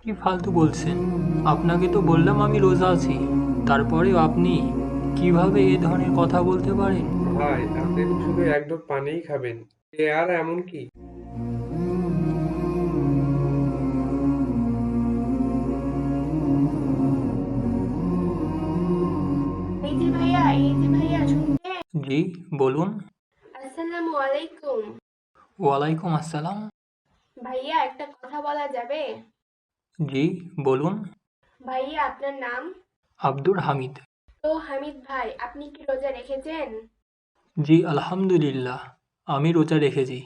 কি ফালতু বলছেন? আপনাকে তো বললাম আমি রোজা আছি। তারপরেও আপনি কিভাবে এ ধরনের কথা বলতে পারেন? ভাই, আপনি তো শুধু এক ঢোক পানিই খাবেন। এ আর এমন কি? এই যে ভাইয়া শুনছেন? জি, বলুন। আসসালামু আলাইকুম। ওয়ালাইকুম আসসালাম। ভাইয়া একটা কথা বলা যাবে? জি, বলুন। ভাইয়া আপনার নাম? আব্দুর হামিদ। তো হামিদ ভাই, আপনি কি রোজা রেখেছেন? জি, আলহামদুলিল্লাহ। আমি রোজা রেখেছি।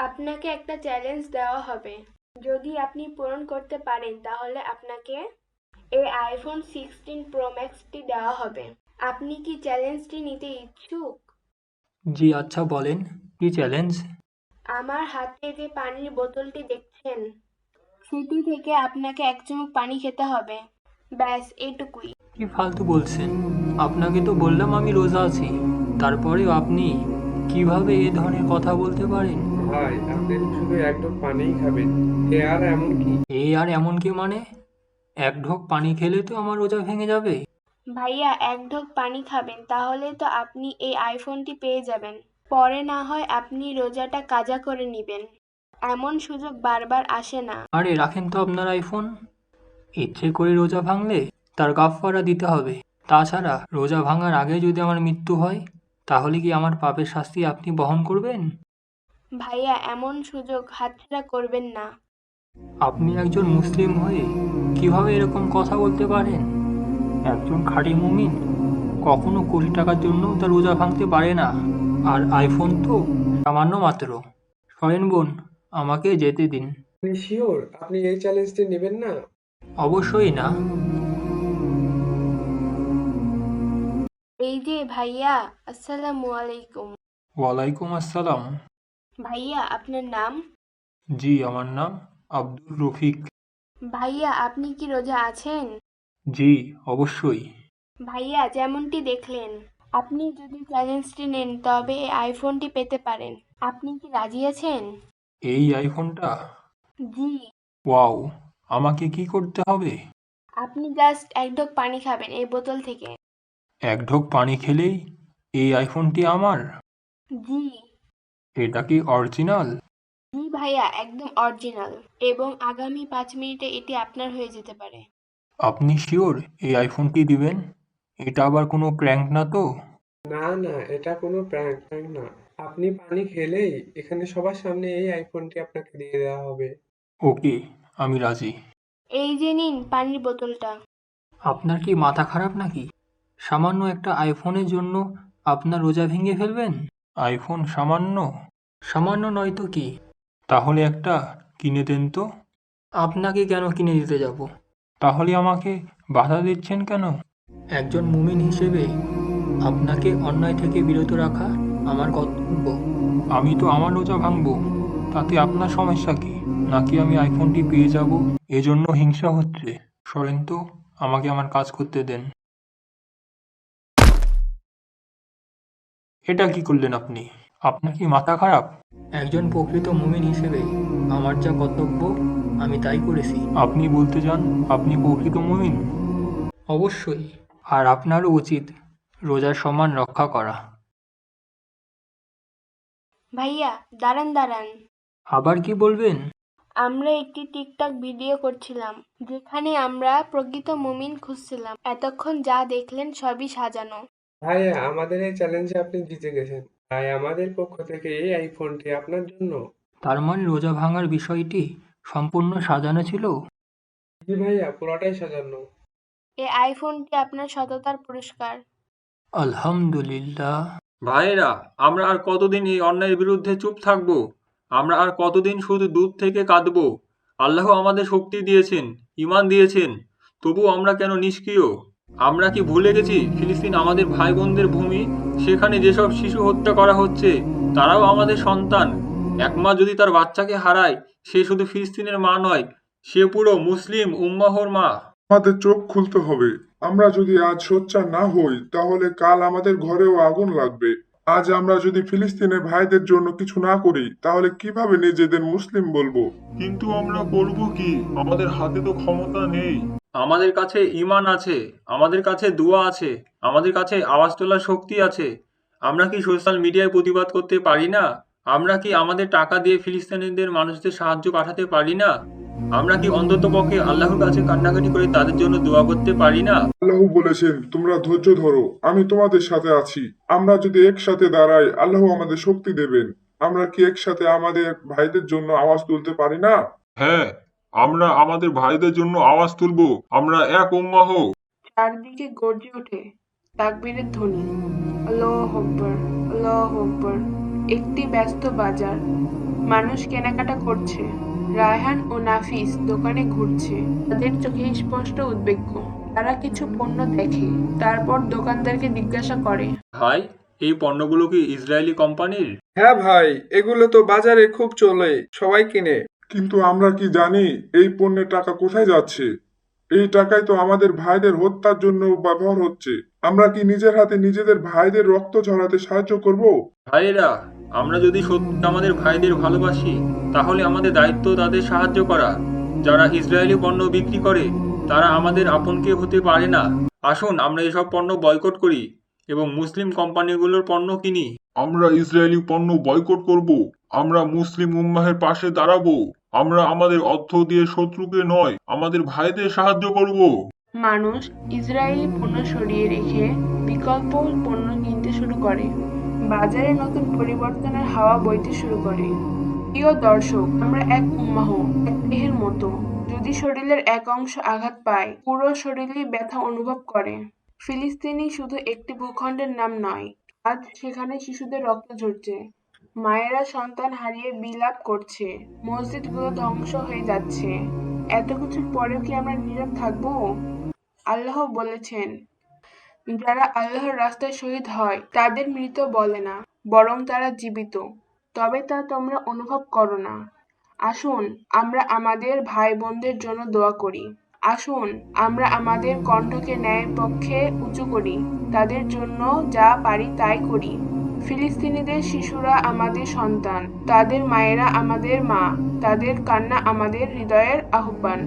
আপনাকে একটা চ্যালেঞ্জ দেওয়া হবে। যদি আপনি পূরণ করতে পারেন তাহলে আপনাকে এই আইফোন 16 প্রো ম্যাক্সটি দেওয়া হবে। আপনি কি চ্যালেঞ্জটি নিতে ইচ্ছুক? জি, আচ্ছা বলেন। কি চ্যালেঞ্জ? আমার হাতে যে পানির বোতলটি দেখছেন, সেটি থেকে আপনাকে এক চুমুক পানি খেতে হবে। ব্যাস এটুকুই। কি ফালতু বলছেন? আপনাকে তো বললাম আমি রোজা আছি। তারপরেও আপনি কিভাবে এ ধরনের কথা বলতে পারেন? ভাই, আপনি তো শুধু এক ঢোক পানিই খাবেন। এ আর এমন কি? এই আর এমন কি মানে? এক ঢোক পানি খেলে তো আমার রোজা ভেঙে যাবে। ভাইয়া এক ঢোক পানি খাবেন তাহলে তো আপনি এই আইফোনটি পেয়ে যাবেন। পরে না হয় আপনি রোজাটা কাজা করে নিবেন। এমন সুযোগ বারবার আসে না। আরে রাখেন তো আপনার আইফোন। ইচ্ছে করে রোজা ভাঙলে তার কাফফারা দিতে হবে। তাছাড়া রোজা ভাঙার আগে যদি আমার মৃত্যু হয়, তাহলে কি আমার পাপের শাস্তি আপনি বহন করবেন? ভাইয়া এমন সুযোগ হাতছাড়া করবেন না। আপনি একজন মুসলিম হয়ে কিভাবে এরকম কথা বলতে পারেন? একজন খাঁটি মুমিন কখনো কোটি টাকার জন্য তার রোজা ভাঙতে পারে না। আর আইফোন তো সামান্য মাত্র। সরেন বোন, আমাকে যেতে দিন। আপনি শিওর আপনি এই চ্যালেঞ্জটি নেবেন না? অবশ্যই না। এই যে ভাইয়া, আসসালামু আলাইকুম। ওয়ালাইকুম আসসালাম। ভাইয়া আপনার নাম? জি, আমার নাম আব্দুর রফিক। ভাইয়া আপনি কি রোজা আছেন? জি, অবশ্যই। ভাইয়া যেমনটি দেখলেন, আপনি যদি চ্যালেঞ্জটি নেন তবে এই আইফোনটি পেতে পারেন। আপনি কি রাজি আছেন? এই আইফোনটা? জি। ওয়াও! আমাকে কি করতে হবে? আপনি জাস্ট এক ঢোক পানি খাবেন এই বোতল থেকে। এক ঢোক পানি খেলেই এই আইফোনটি আমার? জি। এটা কি অরিজিনাল? জি ভাইয়া, একদম অরিজিনাল। এবং আগামী 5 মিনিটে এটি আপনার হয়ে যেতে পারে। আপনি শিওর এই আইফোনটি দিবেন? এটা আবার কোনো প্র্যাঙ্ক না তো? না, না, এটা কোনো প্র্যাঙ্ক না। আপনি পানি খেলেই এখানে সবার সামনে এই আইফোনটি আপনাকে দিয়ে দেওয়া হবে। ওকে, আমি রাজি। এই যে নিন পানির বোতলটা। আপনার কি মাথা খারাপ নাকি? সামান্য একটা আইফোনের জন্য আপনার রোজা ভেঙে ফেলবেন? আইফোন সামান্য? সামান্য নয় তো কি? তাহলে একটা কিনে দেন তো। আপনাকে কেন কিনে দিতে যাব? তাহলে আমাকে বাধা দিচ্ছেন কেন? একজন মুমিন হিসেবে আপনাকে অন্যায় থেকে বিরত রাখা আমার কর্তব্য। আমি তো আমার রোজা ভাঙবো, তাতে আপনার সমস্যা কি? নাকি আমি আইফোনটি পেয়ে যাব এজন্য হিংসা হচ্ছে? সরেন তো, আমাকে আমার কাজ করতে দেন। এটা কি করলেন আপনি? আপনার কি মাথা খারাপ? একজন প্রকৃত মুমিন হিসেবে আমার যা কর্তব্য আমি তাই করেছি। আপনি বলতে চান আপনি প্রকৃত মুমিন? অবশ্যই। আর আপনারও উচিত রোজার সম্মান রক্ষা করা। ভাইয়া দাঁড়ান দাঁড়ান। আবার কি বলবেন? আমরা একটি টিকটক ভিডিও করছিলাম, যেখানে আমরা প্রকৃত মুমিন খুঁজছিলাম। এতক্ষণ যা দেখলেন সবই সাজানো। ভাইয়া, আমাদের এই চ্যালেঞ্জে আপনি জিতে গেছেন। তাই আমাদের পক্ষ থেকে এই আইফোনটি আপনার জন্য। তার মানে রোজা ভাঙার বিষয়টি সম্পূর্ণ সাজানো ছিল? জি ভাইয়া, পুরোটাই সাজানো। এই আইফোনটি আপনার সততার পুরস্কার। আলহামদুলিল্লাহ। ভাইয়েরা, আমরা আর কতদিন এই অন্যায়ের বিরুদ্ধে চুপ থাকব? আমরা আর কতদিন শুধু দূর থেকে কাঁদব? আল্লাহ আমাদের শক্তি দিয়েছেন, ঈমান দিয়েছেন, তবুও আমরা কেন নিষ্ক্রিয়? আমরা কি ভুলে গেছি ফিলিস্তিন আমাদের ভাই বোনদের ভূমি? সেখানে যেসব শিশু হত্যা করা হচ্ছে তারাও আমাদের সন্তান। এক মা যদি তার বাচ্চাকে হারায়, সে শুধু ফিলিস্তিনের মা নয়, সে পুরো মুসলিম উম্মাহর মা। আমাদের চোখ খুলতে হবে। আমরা যদি আজ সোচ্চার না হই তাহলে কাল আমাদের ঘরেও আগুন লাগবে। আজ আমরা যদি ফিলিস্তিনের ভাইদের জন্য কিছু না করি তাহলে কিভাবে নিজেদের মুসলিম বলবো? কিন্তু আমরা করব কি? আমাদের হাতে তো ক্ষমতা নেই। আমাদের কাছে ঈমান আছে, আমাদের কাছে দোয়া আছে, আমাদের কাছে আওয়াজ তোলার শক্তি আছে। আমরা কি সোশ্যাল মিডিয়ায় প্রতিবাদ করতে পারি না? আমরা কি আমাদের টাকা দিয়ে ফিলিস্তিনিদের মানুষদের সাহায্য পাঠাতে পারি না? আমরা কি অন্ততপক্ষে আল্লাহর কাছে কান্নাকাটি করে তাদের জন্য দোয়া করতে পারি না? আল্লাহ বলেছেন, তোমরা ধৈর্য ধরো, আমি তোমাদের সাথে আছি। আমরা যদি একসাথে দাঁড়াই, আল্লাহ আমাদের শক্তি দেবেন। আমরা কি একসাথে আমাদের ভাইদের জন্য আওয়াজ তুলতে পারি না? হ্যাঁ, আমরা আমাদের ভাইদের জন্য আওয়াজ তুলব। আমরা এক উম্মাহ। চারদিকে গর্জে ওঠে তাকবীরের ধ্বনি। আল্লাহু আকবার, আল্লাহু আকবার। একটি ব্যস্ত বাজার, মানুষ কেনাকাটা করছে। রায়হান ও নাফিস দোকানে ঘুরছে, তাদের চোখে স্পষ্ট উদ্বেগ। তারা কিছু পণ্য দেখে, তারপর দোকানদারকে জিজ্ঞাসা করে, ভাই, এই পণ্যগুলো কি ইসরায়েলি কোম্পানির? হ্যাঁ ভাই, এগুলো তো বাজারে খুব চলে, সবাই কিনে। কিন্তু আমরা কি জানি এই পণ্যের টাকা কোথায় যাচ্ছে? এই টাকাই তো আমাদের ভাইদের হত্যার জন্য ব্যবহার হচ্ছে। আমরা কি নিজের হাতে নিজেদের ভাইদের রক্ত ঝরাতে সাহায্য করব? ভাইয়েরা, আমরা যদি সত্যি আমাদের ভাইদের ভালোবাসি, তাহলে আমাদের দায়িত্ব তাদের সাহায্য করা। যারা ইসরায়েলি পণ্য বিক্রি করে, তারা আমাদের আপন কেউ হতে পারে না। আসুন আমরা এসব পণ্য বয়কট করি এবং মুসলিম কোম্পানিগুলোর পণ্য কিনি। আমরা ইসরায়েলি পণ্য বয়কট করব। আমরা মুসলিম উম্মাহের পাশে দাঁড়াবো। আমরা আমাদের অর্থ দিয়ে শত্রুকে নয়, আমাদের ভাইদের সাহায্য করব। মানুষ ইসরায়েলি পণ্য সরিয়ে রেখে বিকল্প পণ্য কিনতে শুরু করে। বাজারে নতুন পরিবর্তনের হাওয়া বইতে শুরু করে। প্রিয় দর্শক, আমরা এক উম্মাহ, এক দেহের মতো। যদি শরীরের এক অংশ আঘাত পায়, পুরো শরীরই ব্যথা অনুভব করে। ফিলিস্তিনি শুধু একটি ভূখণ্ডের নাম নয়, আজ সেখানে শিশুদের রক্ত ঝরছে, মায়েরা সন্তান হারিয়ে বিলাপ করছে, মসজিদগুলো ধ্বংস হয়ে যাচ্ছে। এত কিছুর পরেও কি আমরা নীরব থাকবো? আল্লাহ বলেছেন, যারা আল্লাহর রাস্তায় শহীদ হয় তাদের মৃত বলে না, বরং তারা জীবিত, তবে তা তোমরা অনুভব করো না। আসুন আমরা আমাদের ভাই বোনদের জন্য দোয়া করি। আসুন আমরা আমাদের কণ্ঠকে ন্যায়ের পক্ষে উঁচু করি, তাদের জন্য যা পারি তাই করি। ফিলিস্তিনিদের শিশুরা আমাদের সন্তান, তাদের মায়েরা আমাদের মা, তাদের কান্না আমাদের হৃদয়ের আহ্বান।